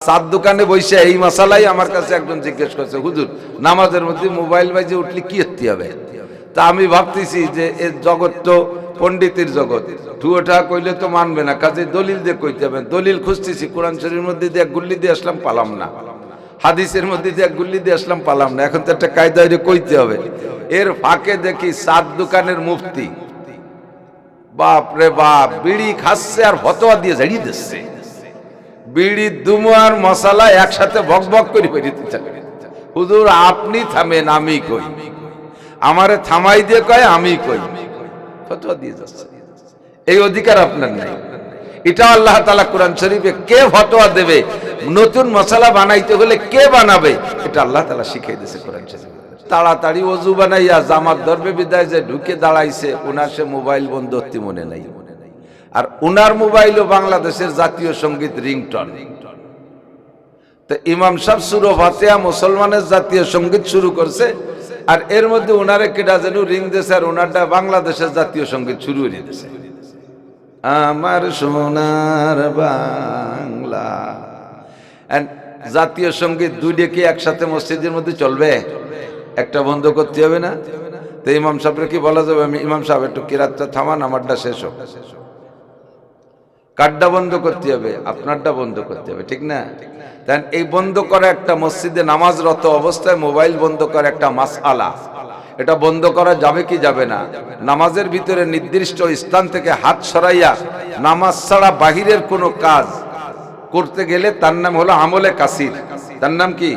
চার দোকানে বসে এই মশালাই আমার কাছে একজন জিজ্ঞেস করছে, হুজুর নামাজের মধ্যে মোবাইল বাজে উঠলে কি হতে হবে? তা আমি ভাবতেছি যে এর জগৎ তো পণ্ডিতের জগৎ, ঠুয়োঠা কইলে তো মানবে না, কাজে দলিল দিয়ে কইতে হবে। দলিল খুঁজতেছি, কোরআন শরীফের মধ্যে দিয়ে গুল্লি দিয়ে আসলাম, পালাম না। হাদিসের মধ্যে দিয়ে গুল্লি দিয়ে আসলাম, পালাম না। এখন তো একটা কায়দায় কইতে হবে। এর ফাঁকে দেখি চার দোকানের মুফতি, বাপ রে বাপ, বিড়ি খাচ্ছে আর ফতোয়া দিয়ে ঝাড়িয়ে দিচ্ছে। বিড়ি দুমো আর মশালা একসাথে ভক ভক করে বেরিয়ে চালে। হুজুর আপনি থামেন, আমি কই। আমারে থামাই দিয়ে কয় আমি কই, ফতোয়া দিয়ে যাচ্ছে। এই অধিকার আপনার নাই। এটা আল্লাহ তাআলা কোরআন শরীফে কে ফতোয়া দেবে, নতুন মশালা বানাইতে হলে কে বানাবে, এটা আল্লাহ তাআলা শিখিয়ে দিয়েছে কোরআন শরীফে। তাড়াতাড়ি ওযু বানাইয়া জামাত ধরবে বিদায় যে ঢুকে দাঁড়াইছে, ওনার সে মোবাইল বন্ধ হতে মনে নাই। আর ওনার মোবাইলও বাংলাদেশের জাতীয় সঙ্গীত রিংটন। তো ইমাম সাহেব সূরা ফাতিহা মুসলমানের জাতীয় সঙ্গীত শুরু করছে, আর এর মধ্যে ওনারে কেডা যেন রিং দিয়েছে, আর ওনারটা বাংলাদেশের জাতীয় সঙ্গীত শুরু হয়ে দিয়েছে। আমার সোনার বাংলা। জাতীয় সঙ্গীত দুইটা কি একসাথে মসজিদের মধ্যে চলবে? একটা বন্ধ করতে হবে না? তো ইমাম সাহেবকে কি বলা যাবে, আমি ইমাম সাহেব একটু কিরাতটা থামান, আমারটা শেষ হোক। কারটা বন্ধ করতে হবে, আপনারটা বন্ধ করতে হবে, ঠিক না? তাই এই বন্ধ করা একটা মসজিদে নামাজরত অবস্থায় মোবাইল বন্ধ করা একটা মাসআলা। এটা বন্ধ করা যাবে কি যাবে না? নামাজের ভিতরে নির্দিষ্ট স্থান থেকে হাত সরাইয়া নামাজ ছাড়া বাহিরের কোনো কাজ করতে গেলে তার নাম হলো আমলে কাসির। তার নাম কি?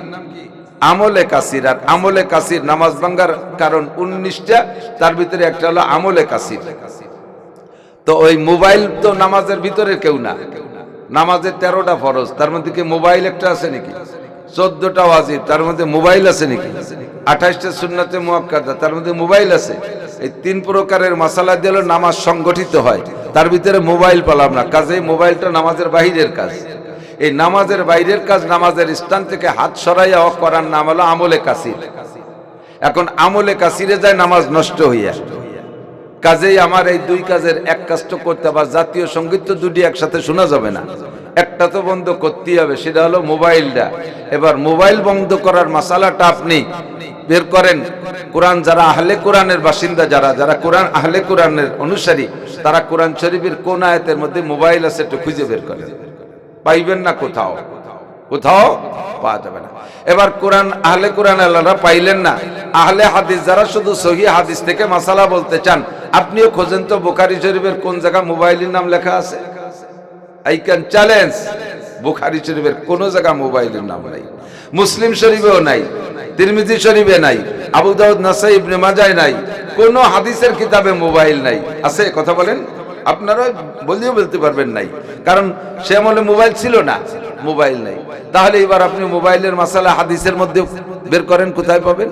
আমলে কাসির। আর আমলে কাসির নামাজ ভাঙ্গার কারণ 19টা, তার ভিতরে একটা হলো আমলে কাসির। তো ওই মোবাইল তো নামাজের ভিতরে কেউ না। নামাজের 13টা ফরজ, তার মধ্যে কি মোবাইল একটা আছে নাকি? 14টা ওয়াজিব, তার মধ্যে মোবাইল আছে নাকি? 28টা সুন্নাতে মুআক্কাদা, তার মধ্যে মোবাইল আছে। এই 3 প্রকারের মাসালা দিয়ে নামাজ সংগঠিত হয়, তার ভিতরে মোবাইল পেলাম না। কাজেই মোবাইলটা নামাজের বাহিরের কাজ। এই নামাজের বাইরের কাজ, নামাজের স্থান থেকে হাত সরাইয়া করার নাম হলো আমলে কাসির। এখন আমলে কাসিরে যায় নামাজ নষ্ট হইয়া। কাজেই আমার এই দুই কাজের এক কাজ তো করতে হবে। জাতীয় সঙ্গীত তো দুটি একসাথে শোনা যাবে না, একটা তো বন্ধ করতেই হবে, সেটা হলো মোবাইলটা। এবার মোবাইল বন্ধ করার মাসালাটা আপনি বের করেন। কোরআন যারা আহলে কোরআনের বাসিন্দা, যারা কোরআন আহলে কোরআনের অনুসারী, তারা কোরআন শরীফের কোন আয়াতের মধ্যে মোবাইল আছে একটু খুঁজে বের করেন। পাইবেন না, কোথাও কোথাও পাওয়া যাবে না। এবার কোরআন আহলে কোরআন আল্লাহরা পাইলেন না, আহলে হাদিস যারা শুধু সহিহ হাদিস থেকে মাসালা বলতে চান, আপনিও খোঁজেন তো বুখারী শরীফের কোন জায়গা মোবাইলের নাম লেখা আছে। আই ক্যান চ্যালেঞ্জ, বুখারী শরীফের কোন জায়গা মোবাইলের নাম নাই, মুসলিম শরীফেও নাই, তিরমিজি শরীফে নাই, আবু দাউদ, নাসাই, ইবনে মাজায় নাই, কোন হাদিসের কিতাবে মোবাইল নাই। আছে? কথা বলেন। আপনারা বললেও বলতে পারবেন নাই, কারণ সে আমলে মোবাইল ছিল না, মোবাইল নাই। তাহলে এবার আপনি মোবাইলের মাসালা হাদিসের মধ্যে বের করেন, কোথায় পাবেন?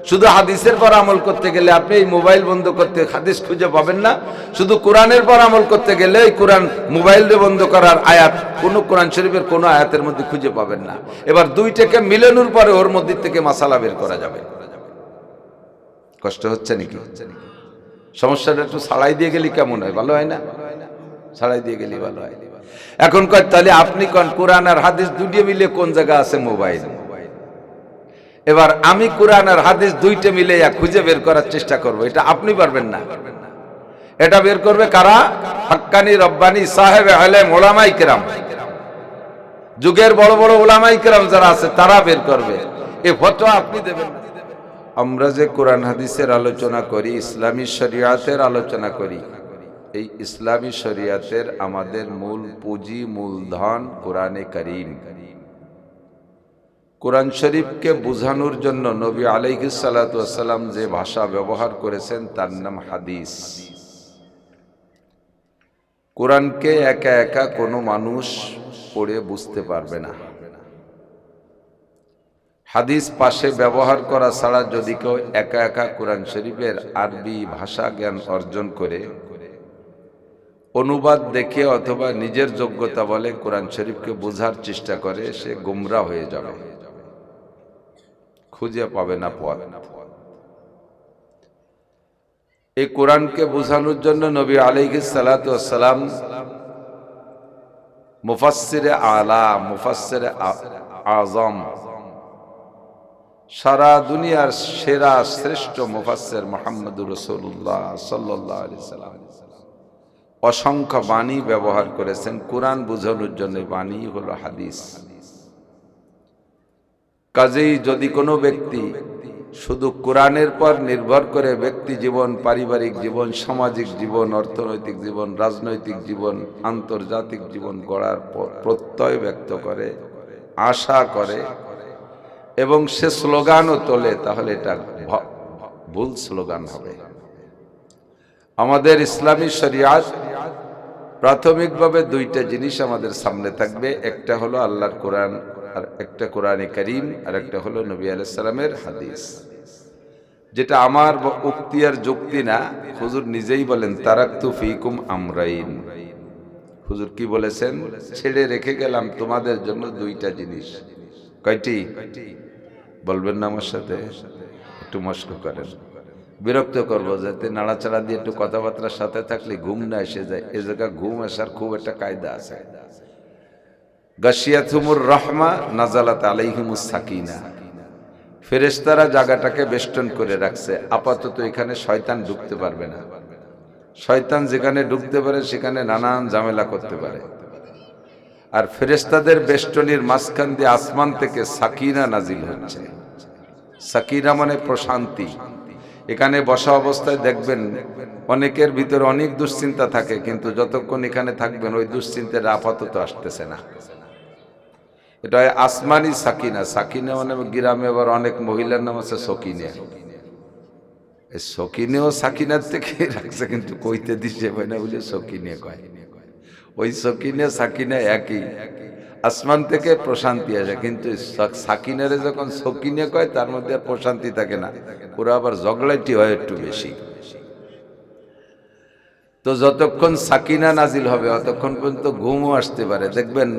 শুধু হাদিসের পর আমল করতে গেলে আপনি এই মোবাইল বন্ধ করতে হাদিস খুঁজে পাবেন না। শুধু কোরআনের পর আমল করতে গেলে এই কোরআন মোবাইলে বন্ধ করার আয়াত কোন কোরআন শরীফের কোন আয়াতের মধ্যে খুঁজে পাবেন না। এবার দুইটাকে মিলানোর পরে ওর মধ্যে থেকে মাসালা বের করা যাবে। কষ্ট হচ্ছে নাকি? সমস্যাটা একটু ছাড়াই দিয়ে গেলে কেমন হয়? ভালো হয় না? ছাড়াই দিয়ে গেলে ভালো হয়। এখন কয় তাহলে আপনি কোন কোরআন আর হাদিস দুইটা মিলে কোন জায়গা আছে মোবাইল? এবার আমি কোরআন আর হাদিস দুইটা মিলে খুঁজে বের করার চেষ্টা করব। এটা আপনি পারবেন না। এটা বের করবে কারা? হাক্কানি রব্বানি সাহেব আলেম ওলামাই কেরাম, যুগের বড় বড় ওলামাই কেরাম যারা আছে তারা বের করবে। এই ফতোয়া আপনি দেবেন না। আমরা যে কোরআন হাদিসের আলোচনা করি, ইসলামী শরিয়াতের আলোচনা করি, এই ইসলামী শরিয়াতের আমাদের মূল পুঁজি, মূলধন কোরআনে কারীম। কোরআন শরীফকে বোঝানোর জন্য নবী আলাইহিস সালাতু ওয়াস সালাম যে ভাষা ব্যবহার করেছেন তার নাম হাদিস। কোরআনকে একা একা কোনো মানুষ পড়ে বুঝতে পারবে না। হাদিস পাশে ব্যবহার করা ছাড়া যদি কেউ একা একা কোরআন শরীফের আরবি ভাষা জ্ঞান অর্জন করে, অনুবাদ দেখে অথবা নিজের যোগ্যতা বলে কোরআন শরীফকে বোঝার চেষ্টা করে, সে গোমরা হয়ে যাবে, খুঁজে পাবে না পথ। এই কোরআনকে বোঝানোর জন্য নবী আলাইহিস সালাতু ওয়াস সালাম মুফাসসিরে আলা, মুফাসসিরে আযম, সারা দুনিয়ার সেরা শ্রেষ্ঠ মুফাসসির মুহাম্মদুর রাসূলুল্লাহ সাল্লাল্লাহু আলাইহি ওয়াসাল্লাম অসংখ্য বাণী ব্যবহার করেছেন কোরআন বোঝানোর জন্য। বাণী হলো হাদিস। কাজেই যদি কোনো ব্যক্তি শুধু কোরআনের পর নির্ভর করে ব্যক্তি জীবন, পারিবারিক জীবন, সামাজিক জীবন, অর্থনৈতিক জীবন, রাজনৈতিক জীবন, আন্তর্জাতিক জীবন গড়ার প্রত্যয় ব্যক্ত করে, আশা করে এবং সে স্লোগানও তোলে, তাহলে এটা ভুল স্লোগান হবে। আমাদের ইসলামী শরিয়াত প্রাথমিকভাবে দুইটা জিনিস আমাদের সামনে থাকবে, একটা হলো আল্লাহর কোরআন আর একটা কোরআনে কারীম, আর একটা হলো নবী আলাইহিস সালামের হাদিস। যেটা আমার উক্তি আর যুক্তি না, হুজুর নিজেই বলেন তারাকতু ফিকুম আমরাইন। হুজুর কি বলেছেন? ছেড়ে রেখে গেলাম তোমাদের জন্য দুইটা জিনিস। কয়টি বলবেন না আমার সাথে? একটু মস্ক করেন, বিরক্ত করবো, যাতে নাড়াচাড়া দিয়ে একটু কথাবার্তার সাথে থাকলে ঘুম না এসে যায়। এ জায়গা ঘুম আসার খুব একটা কায়দা আছে। গাশিয়াতুমুর রাহমা নাজালাত আলাইহিমুস সাকিনা। ফেরেশতারা জায়গাটাকে বেষ্টন করে রাখছে, আপাতত এখানে শয়তান ঢুকতে পারবে না। শয়তান যেখানে ঢুকতে পারে সেখানে নানান ঝামেলা করতে পারে। আর ফেরেশতাদের বেষ্টনীর মাঝখান দিয়ে আসমান থেকে সাকিনা নাজিল হচ্ছে। সাকিনা মানে প্রশান্তি। এখানে বসা অবস্থায় দেখবেন অনেকের ভিতরে অনেক দুশ্চিন্তা থাকে, কিন্তু যতক্ষণ এখানে থাকবেন ওই দুশ্চিন্তাটা আপাতত আসতেছে না। এটা আসমানি সাকিনা। সাকিনা মানে গ্রামে আবার অনেক মহিলার নাম আছে সকিনে। এই সকিনেও সাকিনার থেকে রাখছে, কিন্তু কইতে দিছে না বলে সকিনে কয়। ওই সকিনে সাকিনা একই, আসমান থেকে প্রশান্তি আসে। কিন্তু সাকিনারে যখন সকিনে কয় তার মধ্যে আর প্রশান্তি থাকে না, পুরো আবার ঝগড়াটি হয় একটু বেশি। তো যতক্ষণ সাকিনা নাজিল হবে অতক্ষণ পর্যন্ত ঘুমও আসতে পারে। দেখবেন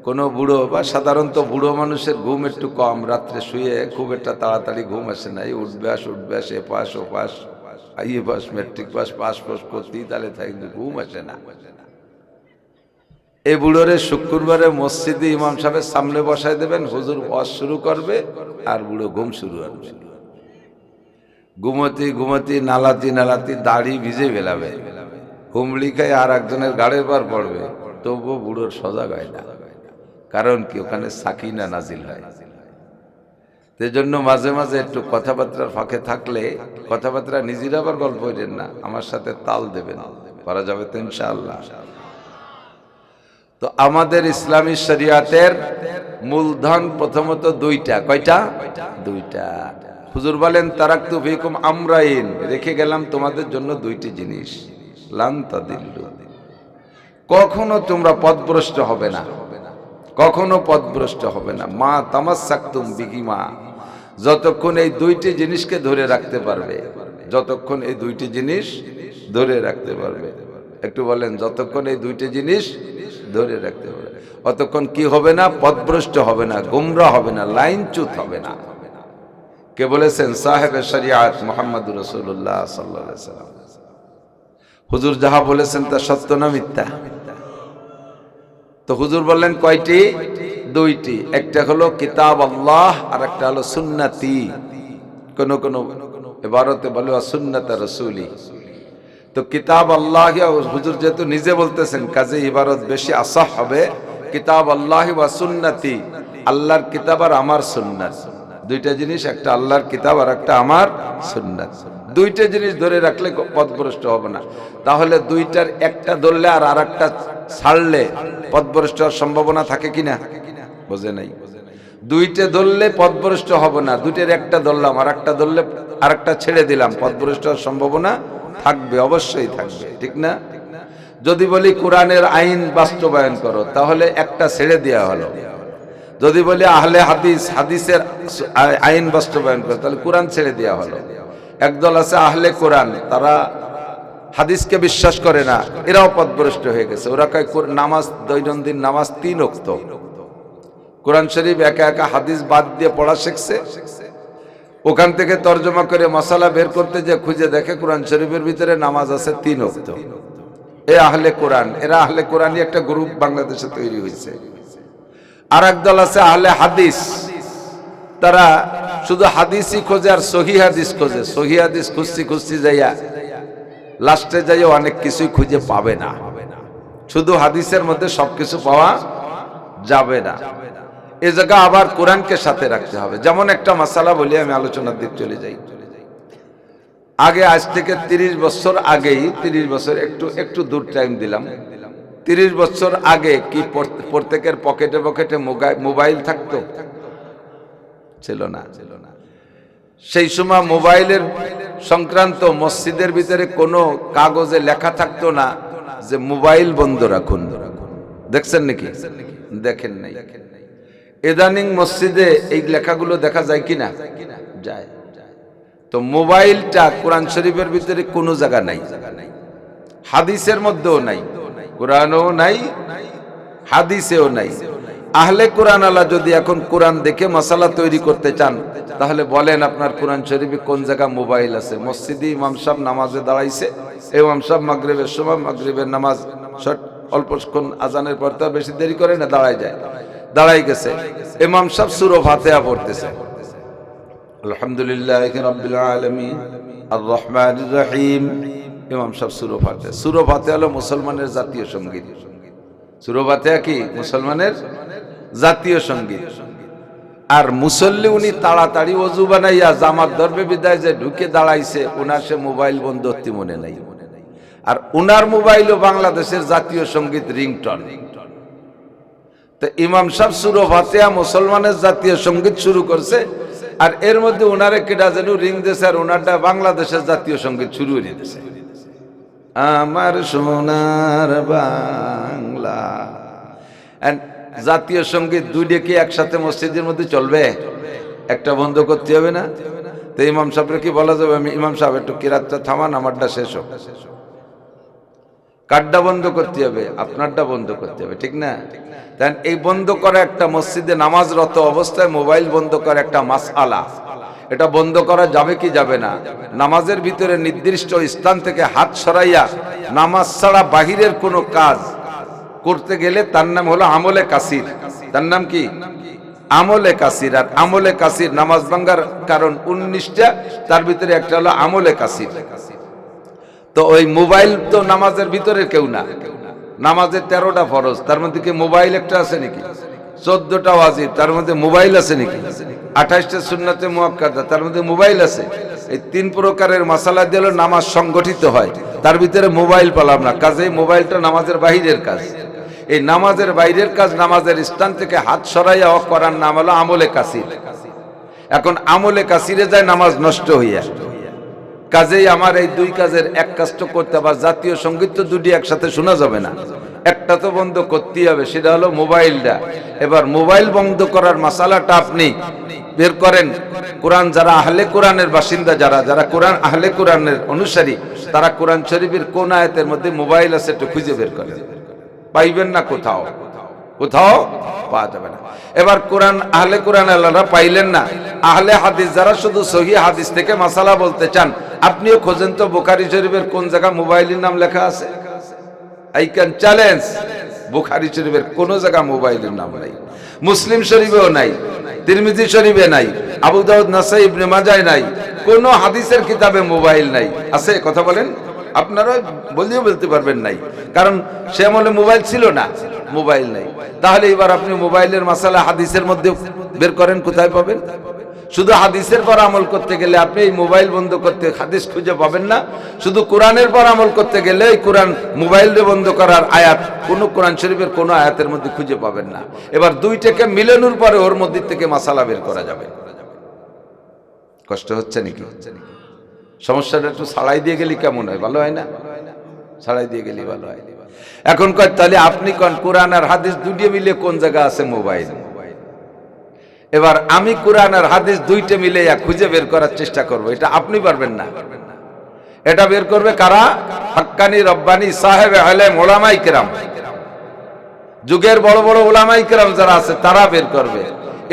কোনো বুড়ো বা সাধারণত বুড়ো মানুষের ঘুম একটু কম, রাত্রে শুয়ে খুব একটা তাড়াতাড়ি ঘুম আসে না। এই উঠব্যাস এ পাশ ও পাশ, IA pass, matric pass, pass করতেই তাহলে থাকে, কিন্তু ঘুম আসে না। এই বুড়োরে শুক্রবারে মসজিদে ইমাম সাহেবের সামনে বসায় দেবেন, হুজুর ওয়াজ শুরু করবে আর বুড়ো ঘুম শুরু হবে। ঘুমতি নালাতি দাড়ি ভিজে ফেলাবে, হুমলি খায় আর একজনের গাড়ির পার পড়বে, তবুও বুড়োর সজাগ হয় না। কারণ কি? ওখানে সাকিনা নাজিল হয়। সেজন্য মাঝে মাঝে একটু কথাবার্তার ফাঁকে থাকলে, কথাবার্তা নিজেরা আবার গল্প হইলেন না, আমার সাথে তাল দেবেন, করা যাবে তো ইনশাআল্লাহ। তো আমাদের ইসলামী শরিয়াতের মূলধন প্রথমত দুইটা। কয়টা? দুইটা। হুজুর বলেন তারাকতু ফিকুম আমরাইন, রেখে গেলাম তোমাদের জন্য দুইটি জিনিস, লান তাদিল্লু, কখনো তোমরা পথভ্রষ্ট হবে না, কখনো পথভ্রষ্ট হবে না। মা তামাসসাকতুম বিহিমা, যতক্ষণ এই দুইটি জিনিসকে ধরে রাখতে পারবে, যতক্ষণ এই দুইটি জিনিস ধরে রাখতে পারবে। একটু বলেন, যতক্ষণ এই দুইটি জিনিস ধরে রাখতে পারবে অতক্ষণ কি হবে না? পথভ্রষ্ট হবে না, গোমরাহ হবে না, লাইনচ্যুত হবে না। কে বলেছেন? সাহেবে শরিয়াত মুহাম্মদুর রাসূলুল্লাহ সাল্লাল্লাহু আলাইহি ওয়াসাল্লাম। হুজুর যাহা বলেছেন তা সত্য না মিথ্যা? তো হুজুর বললেন কয়টি? দুইটি। একটা হলো কিতাব আল্লাহ আর একটা হলো সুন্নতি। কোন কোন ইবারতে বলে সুন্নাত রাসূলি। তো কিতাব আল্লাহ, হুজুর যেহেতু নিজে বলতেছেন কাজে ইবারত বেশি আসাহ হবে। কিতাব আল্লাহ ওয়া সুন্নতি, আল্লাহর কিতাব আর আমার সুন্নাত, দুইটা জিনিস, একটা আল্লাহর কিতাব আর একটা আমার সুন্নাত। দুইটা জিনিস ধরে রাখলে পথভ্রষ্ট হবে না। তাহলে দুইটার একটা ধরলে আর আরেকটা ছাড়লে পথভ্রষ্ট হওয়ার সম্ভাবনা থাকে কিনা? বোঝে নাই। দুইটা ধরলে পথভ্রষ্ট হবে না, দুইটার একটা ধরলাম আর একটা ধরলে আরেকটা ছেড়ে দিলাম, পথভ্রষ্ট হওয়ার সম্ভাবনা থাকবে, অবশ্যই থাকবে, ঠিক না? যদি বলি কোরআনের আইন বাস্তবায়ন করো, তাহলে একটা ছেড়ে দেওয়া হলো। যদি বলি আহলে হাদিস, হাদিসের আইন বাস্তবায়ন করো, তাহলে কোরআন ছেড়ে দেওয়া হলো। একদল আছে আহলে কোরআন, তারা হাদিসকে বিশ্বাস করে না, এরাও পথভ্রষ্ট হয়ে গেছে। ওরা কয় নামাজ, দৈনন্দিন নামাজ 3 ওয়াক্ত, কোরআন শরীফ একা একা হাদিস বাদ দিয়ে পড়া শিখছে। ওখান থেকে তর্জমা করে মশালা বের করতে যে খুঁজে দেখে কোরআন শরীফের ভিতরে নামাজ আছে 3 ওয়াক্ত। এ আহলে কোরআন, এরা আহলে কোরআনই একটা গ্রুপ বাংলাদেশে তৈরি হয়েছে। আর একদল আছে আহলে হাদিস, তারা শুধু হাদিসই খোঁজে আর সহি হাদিস খোঁজে। সহি হাদিস খুঁজছি খুঁজছি যাইয়া লাস্টে যাইয়া অনেক কিছুই খুঁজে পাবে না। শুধু হাদিসের মধ্যে সবকিছু পাওয়া যাবে না। এ জায়গা আবার কোরআনকে সাথে রাখতে হবে। যেমন একটা মাসালা বলি, আমি আলোচনার দিক চলে যাই। আগে, আজ থেকে 30 বছর আগেই, 30 বছর একটু দূর টাইম দিলাম, 30 বছর আগে কি প্রত্যেকের পকেটে পকেটে মোবাইল থাকতো? ছিল না। সেই সময় মোবাইলের সংক্রান্ত মসজিদের ভিতরে কোনো কাগজে লেখা থাকতো না যে মোবাইল বন্ধ রাখুন। দেখছেন নাকি? দেখেন নাই। ইদানিং মসজিদে এই লেখাগুলো দেখা যায় কিনা? যায়। তো মোবাইলটা কোরআন শরীফের ভিতরে কোনো জায়গা নাই, হাদিসের মধ্যেও নাই, কোরআনও নাই, হাদিসেও নাই। আহলে কোরআন আলা যদি এখন কোরআন দেখে মাসালা তৈরি করতে চান, তাহলে বলেন আপনার কোরআন শরীফে কোন জায়গা মোবাইল আছে? মসজিদে ইমাম সাহেব নামাজে দাঁড়াইছে, ইমাম সাহেব মাগরিবের সময়, মাগরিবের নামাজ অল্পক্ষণ আজানের পর, তো বেশি দেরি করে না, দাঁড়াই গেছে, ইমাম সাহেব সূরা ফাতিহা পড়তেছে, আলহামদুলিল্লাহি রাব্বিল আলামিন আর রহমানির রহিম। ইমাম সাহেব সূরা ফাতিহা। সূরা ফাতিহা হলো মুসলমানের জাতীয় সঙ্গীত। সূরা ফাতিহা কি? মুসলমানের জাতীয় সঙ্গীত। আর মুসল্লি উনি তাড়াতাড়ি ওযু বানাইয়া জামাত ধরবে বিদায় যে ঢুকে দাঁড়াইছে, উনার সে মোবাইল বন্ধ হতে মনে নাই। আর উনার মোবাইলও বাংলাদেশের জাতীয় সঙ্গীত রিংটন। তো ইমাম সাহেব সূরা ফাতিহা মুসলমানের জাতীয় সঙ্গীত শুরু করছে, আর এর মধ্যে উনারে কেডা যেন রিং দিয়েছে, আর উনারটা বাংলাদেশের জাতীয় সঙ্গীত শুরু হয়ে দিয়েছে, আমার সোনার বাংলা। জাতীয় সঙ্গীত দুইটা কি একসাথে মসজিদের মধ্যে চলবে? একটা বন্ধ করতে হবে না? তো ইমাম সাহেবকে কি বলা যাবে, আমি ইমাম সাহেব একটু কিরাতটা থামান, আমারটা শেষ হোক। কারটা বন্ধ করতে হবে? আপনারটা বন্ধ করতে হবে, ঠিক না? তাই এই বন্ধ করা একটা মসজিদে নামাজরত অবস্থায় মোবাইল বন্ধ করা একটা মাসআলা, এটা বন্ধ করা যাবে কি যাবে না? নামাজের ভিতরে নির্দিষ্ট স্থান থেকে হাত সরাইয়া নামাজ ছাড়া বাহিরের কোনো কাজ করতে গেলে তার নাম হলো আমলে কাসির। তার নাম কি? আমলে কাসির। আর আমলে কাসির নামাজ ভাঙ্গার কারণ 19টা, তার ভিতরে একটা হলো আমলে কাসির। তো ওই মোবাইল তো নামাজের ভিতরে কেউ না। নামাজের 13টা ফরজ, তার মধ্যে কি মোবাইল একটা আছে নাকি? 14টা ওয়াজিব, তার মধ্যে মোবাইল আছে নাকি? 28টা সুন্নাতে মুআক্কাদা, তার মধ্যে মোবাইল আছে। এই 3 প্রকারের মাসালা দিয়ে নামাজ সংগঠিত হয়, তার ভিতরে মোবাইল পেলাম না। কাজেই মোবাইলটা নামাজের বাহিরের কাজ। এই নামাজের বাইরের কাজ, নামাজের স্থান থেকে হাত সরাইয়া করার নাম হলো আমলে কাসির। এখন আমলে কাসিরে যায় নামাজ নষ্ট হইয়া। কাজেই আমার এই দুই কাজের এক কাজ তো করতে হবে। জাতীয় সঙ্গীত তো দুটি একসাথে শোনা যাবে না, একটা তো বন্ধ করতেই হবে, সেটা হলো মোবাইলটা। এবার মোবাইল বন্ধ করার মাসালাটা আপনি বের করেন। কোরআন যারা আহলে কোরআনের বাসিন্দা, যারা কোরআন আহলে কোরআনের অনুসারী, তারা কোরআন শরীফের কোন আয়াতের মধ্যে মোবাইল আছে একটু খুঁজে বের করেন। পাইবেন না, কোথাও পাওয়া যাবে না। এবার কোরআন আহলে কোরআন আল্লাহরা পাইলেন না, আহলে হাদিস যারা শুধু সহিহ হাদিস থেকে মাসালা বলতে চান, আপনিও খোঁজেন তো বুখারী শরীফের কোন জায়গা মোবাইলের নাম লেখা আছে। আই ক্যান চ্যালেঞ্জ, বুখারী শরীফের কোন জায়গা মোবাইলের নাম নাই, মুসলিম শরীফেও নাই, তিরমিজি শরীফে নাই, আবু দাউদ, নাসাই, ইবনে মাজায় নাই, কোন হাদিসের কিতাবে মোবাইল নাই। আছে? কথা বলেন। আপনারা বললেও বলতে পারবেন নাই, কারণ সে আমলে মোবাইল ছিল না, মোবাইল নাই। তাহলে এবার আপনি মোবাইলের মাসালা হাদিসের মধ্যে বের করেন, কোথায় পাবেন? শুধু হাদিসের পর আমল করতে গেলে আপনি এই মোবাইল বন্ধ করতে হাদিস খুঁজে পাবেন না। শুধু কোরআনের পর আমল করতে গেলে এই কোরআন মোবাইলে বন্ধ করার আয়াত কোন কোরআন শরীফের কোন আয়াতের মধ্যে খুঁজে পাবেন না। এবার দুইটাকে মিলানোর পরে ওর মধ্যে থেকে মাসালা বের করা যাবে। কষ্ট হচ্ছে নাকি? সমস্যাটা একটু ছাড়াই দিয়ে গেলে কেমন হয়? ভালো হয় না? ছাড়াই দিয়ে গেলে ভালো হয়। এখন কয় তাহলে আপনি কোন কোরআন আর হাদিস দুইটা মিলে কোন জায়গা আছে মোবাইল? এবার আমি কোরআন আর হাদিস দুইটা মিলে খুঁজে বের করার চেষ্টা করব। এটা আপনি পারবেন না, এটা বের করবে কারা? হাক্কানি রব্বানি সাহেব আলেম ওলামাই কেরাম, যুগের বড় বড় ওলামাই কেরাম যারা আছে তারা বের করবে।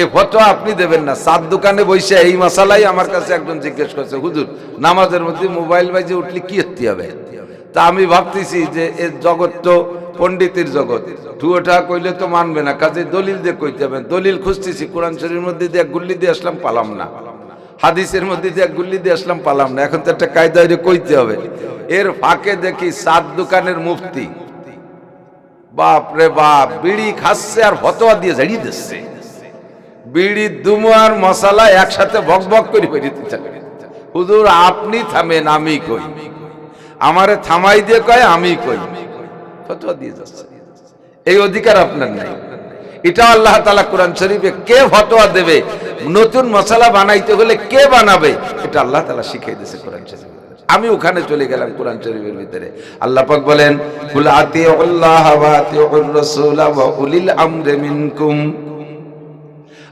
এই ফতোয়া আপনি দেবেন না। সাত দোকানে বসে এই মশালাই আমার কাছে একজন জিজ্ঞেস করছে, হুজুর নামাজের মধ্যে মোবাইল বাজে উঠলে কি হতে হবে? তো তা আমি ভাবতেছি যে এর জগৎ তো পণ্ডিতের জগৎ, টুয়োটা কইলে তো মানবে না, কাজে দলিল দিয়ে কইতে হবে। দলিল খুঁজতেছি, কোরআন শরীফের মধ্যে দিয়ে গুল্লি দিয়ে আসলাম, পালাম না। হাদিসের মধ্যে দিয়ে গুল্লি দিয়ে আসলাম, পালাম না। এখন তো একটা কায়দায় কইতে হবে। এর ফাঁকে দেখি সাত দোকানের মুফতি, বাপ রে বাপ, বিড়ি খাচ্ছে আর ফতোয়া দিয়ে ঝাড়িয়ে দিচ্ছে। বিড়ি দুমো আর মশালা একসাথে বক বক করে বেরিয়ে, হুজুর আপনি থামেন, আমি কই। আমারে থামাই দিয়ে কয় আমি কই, ফতোয়া দিয়ে যাচ্ছে। এই অধিকার আপনার নাই। এটা আল্লাহ তাআলা কোরআন শরীফে কে ফতোয়া দেবে, নতুন মশালা বানাইতে হলে কে বানাবে, এটা আল্লাহ তাআলা শিখিয়ে দিয়েছে কোরআন শরীফে। আমি ওখানে চলে গেলাম কোরআন শরীফের ভিতরে। আল্লাহ পাক বলেন, কুল আতিউল্লাহ ওয়া আতিউর রাসূল ওয়া উলিল আমরি মিনকুম।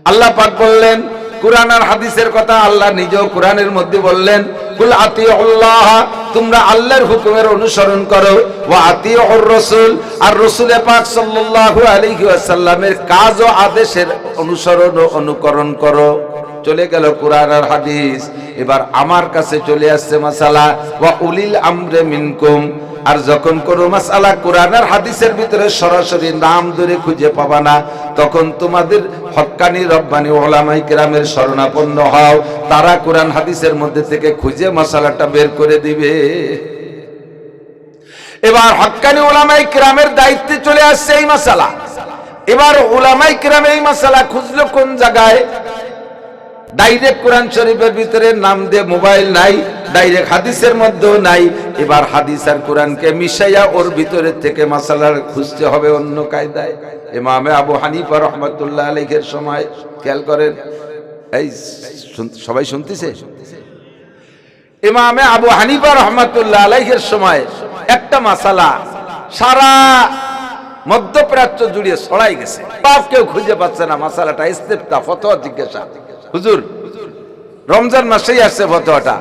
আল্লাহ পাক বললেন, কুরআন আর হাদিসের কথা আল্লাহ নিজেও কোরআনের মধ্যে বললেন, কুল আতিউল্লাহ, তোমরা আল্লাহর হুকুমের অনুসরণ করো, ওয়া আতিউর রাসূল, আর রাসূল পাক সাল্লাল্লাহু আলাইহি ওয়াসাল্লামের কাজ ও আদেশের অনুসরণ ও অনুকরণ করো। চলে গেল কোরআন আর হাদিস। এবার আমার কাছে চলে আসছে মাসালা, ওয়া উলিল আমরি মিনকুম। আর যখন কোন মাসালা কোরআন আর হাদিসের ভিতরে সরাসরি নাম ধরে খুঁজে পাবা না, তখন তোমাদের হক্কানি রব্বানি উলামায়ে কেরামের শরণাপন্ন হও, তারা কোরআন হাদিসের মধ্যে থেকে খুঁজে মাসালাটা বের করে দিবে। এবার হক্কানি উলামায়ে কেরামের দায়িত্বে চলে আসছে এই মাসালা। এবার উলামায়ে কেরাম এই মাসালা খুঁজলো কোন জায়গায়? ডাইরেক্ট কোরআন শরীফের ভিতরে নাম দিয়ে মোবাইল নাই, ডাইরেক্ট হাদিসের মধ্যেও নাই। এবার হাদিস আর কোরআনকে মিশাইয়া ওর ভিতরে থেকে মাসালার খুঁজতে হবে অন্য কায়দায়। ইমামে আবু হানিফা রাহমাতুল্লাহ আলাইহির সময়, খেয়াল করেন, এই সবাই শুনতেছে? ইমামে আবু হানিফা রাহমাতুল্লাহ আলাইহির সময় একটা মাসালা সারা মধ্যপ্রাচ্য জুড়িয়ে ছড়াই গেছে, বাপ কেউ খুঁজে পাচ্ছে না মাসালাটা। ইস্তেফতা, ফতোয়া জিজ্ঞাসা, হুজুর রমজান মাসেই আসছে ফতোয়াটা,